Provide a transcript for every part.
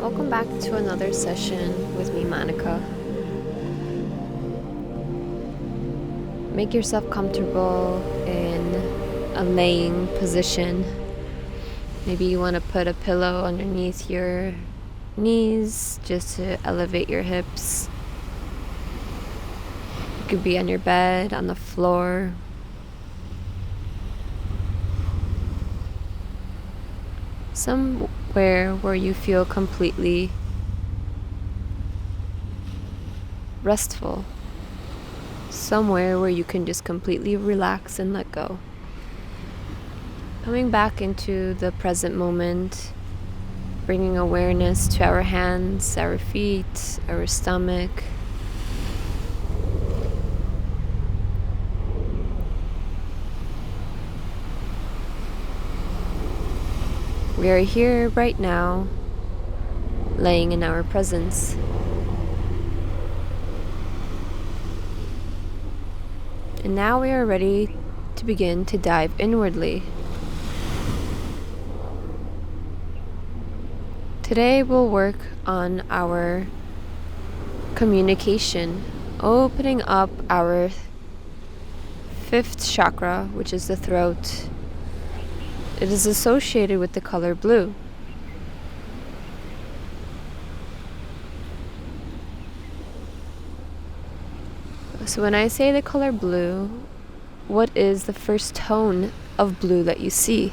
Welcome back to another session with me, Monica. Make yourself comfortable in a laying position. Maybe you want to put a pillow underneath your knees just to elevate your hips. You could be on your bed, on the floor. Somewhere where you feel completely restful. Somewhere where you can just completely relax and let go. Coming back into the present moment, bringing awareness to our hands, our feet, our stomach. We are here right now, laying in our presence. And now we are ready to begin to dive inwardly. Today we'll work on our communication, opening up our fifth chakra, which is the throat. It is associated with the color blue. So when I say the color blue, what is the first tone of blue that you see?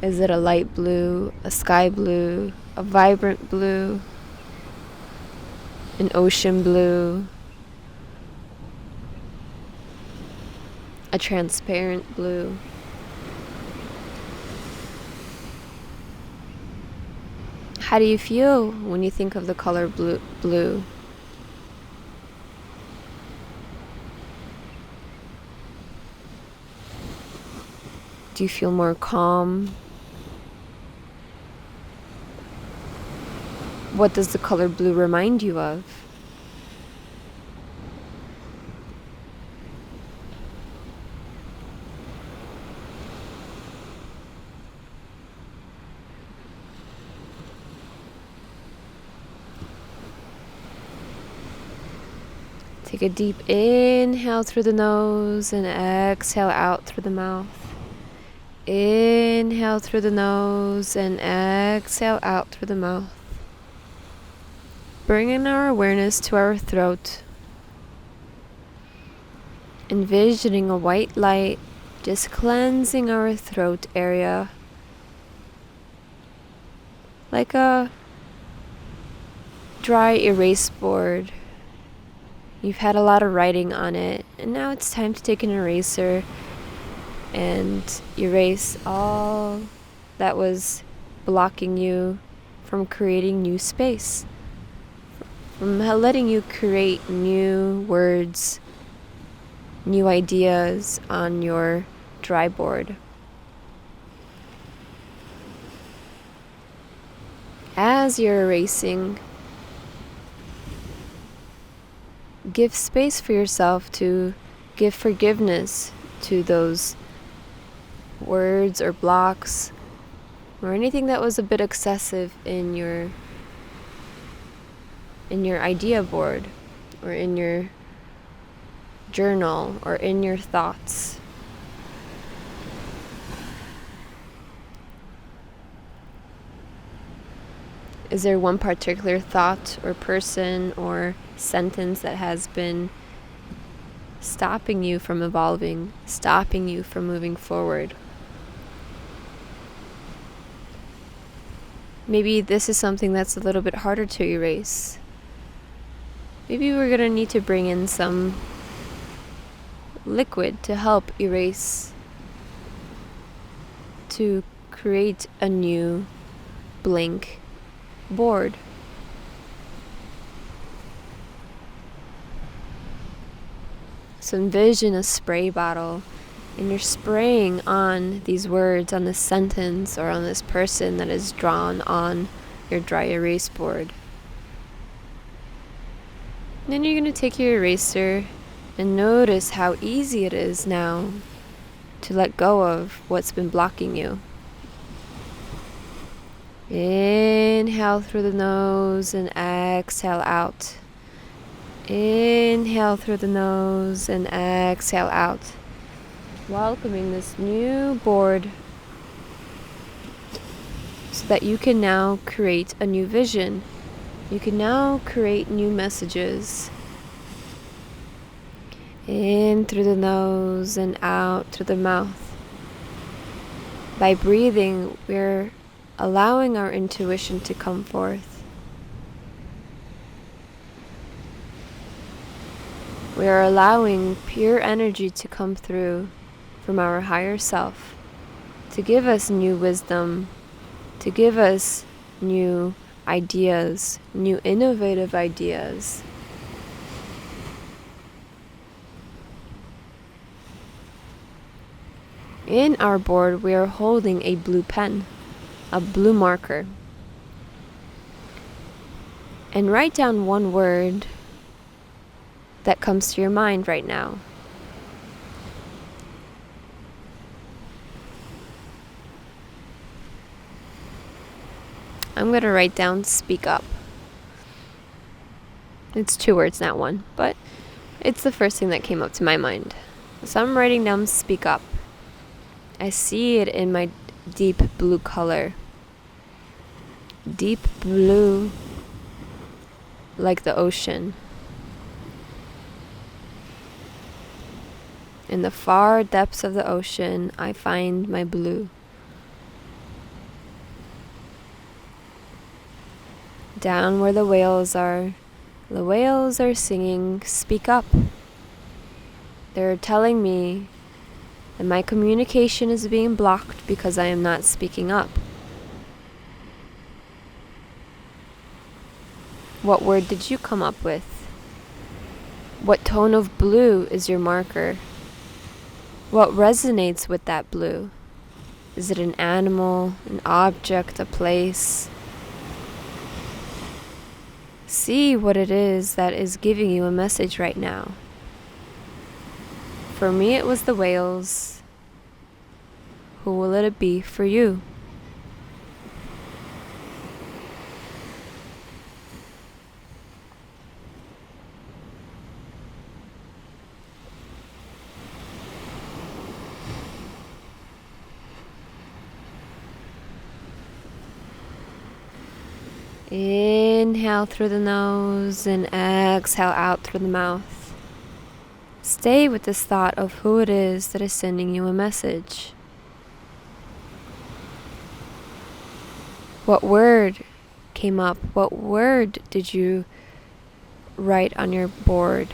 Is it a light blue, a sky blue, a vibrant blue, an ocean blue, a transparent blue? How do you feel when you think of the color blue? Do you feel more calm? What does the color blue remind you of? Take a deep inhale through the nose and exhale out through the mouth. Inhale through the nose and exhale out through the mouth. Bringing our awareness to our throat. Envisioning a white light just cleansing our throat area. Like a dry erase board. You've had a lot of writing on it, and now it's time to take an eraser and erase all that was blocking you from creating new space, from letting you create new words, new ideas on your dry board. As you're erasing, give space for yourself to give forgiveness to those words or blocks or anything that was a bit excessive in your idea board or in your journal or in your thoughts. Is there one particular thought or person or sentence that has been stopping you from evolving, stopping you from moving forward? Maybe this is something that's a little bit harder to erase. Maybe we're going to need to bring in some liquid to help erase, to create a new blank board. So envision a spray bottle and you're spraying on these words, on this sentence or on this person that is drawn on your dry erase board. And then you're going to take your eraser and notice how easy it is now to let go of what's been blocking you. Inhale through the nose and exhale out. Inhale through the nose and exhale out. Welcoming this new board so that you can now create a new vision. You can now create new messages. In through the nose and out through the mouth. By breathing, we're allowing our intuition to come forth. We are allowing pure energy to come through from our higher self to give us new wisdom, to give us new ideas, new innovative ideas. In our board, we are holding a blue pen, a blue marker. And write down one word that comes to your mind right now. I'm going to write down speak up. It's 2 words, not 1, but it's the first thing that came up to my mind. So I'm writing down speak up. I see it in my deep blue color. Deep blue, like the ocean. In the far depths of the ocean, I find my blue. Down where the whales are singing, speak up. They're telling me that my communication is being blocked because I am not speaking up. What word did you come up with? What tone of blue is your marker? What resonates with that blue? Is it an animal, an object, a place? See what it is that is giving you a message right now. For me, it was the whales. Who will it be for you? Inhale through the nose and exhale out through the mouth. Stay with this thought of who it is that is sending you a message. What word came up? What word did you write on your board?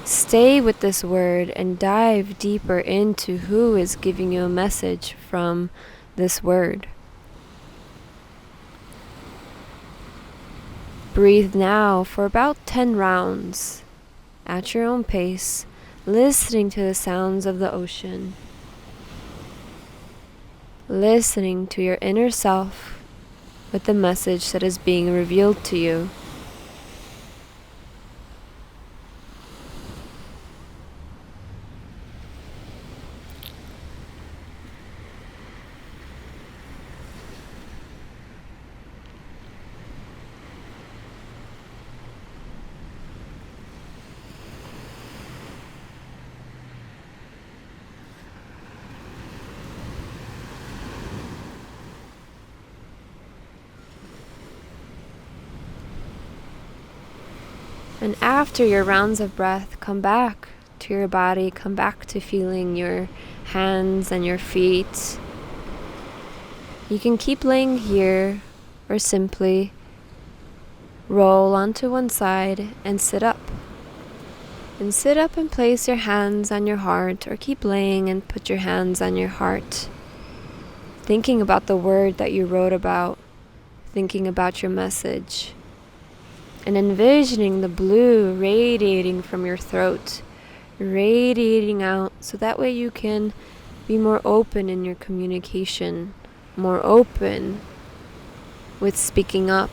Stay with this word and dive deeper into who is giving you a message from this word. Breathe now for about 10 rounds at your own pace, listening to the sounds of the ocean, listening to your inner self with the message that is being revealed to you. And after your rounds of breath, come back to your body, come back to feeling your hands and your feet. You can keep laying here or simply roll onto one side and sit up. And sit up and place your hands on your heart, or keep laying and put your hands on your heart. Thinking about the word that you wrote about, thinking about your message. And envisioning the blue radiating from your throat, radiating out, so that way you can be more open in your communication, more open with speaking up,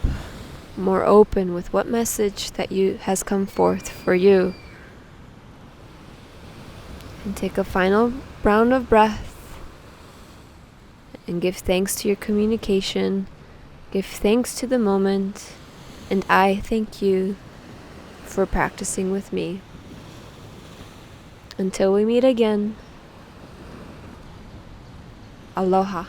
more open with what message that has come forth for you. And take a final round of breath. and give thanks to your communication. Give thanks to the moment, and I thank you for practicing with me. Until we meet again, aloha.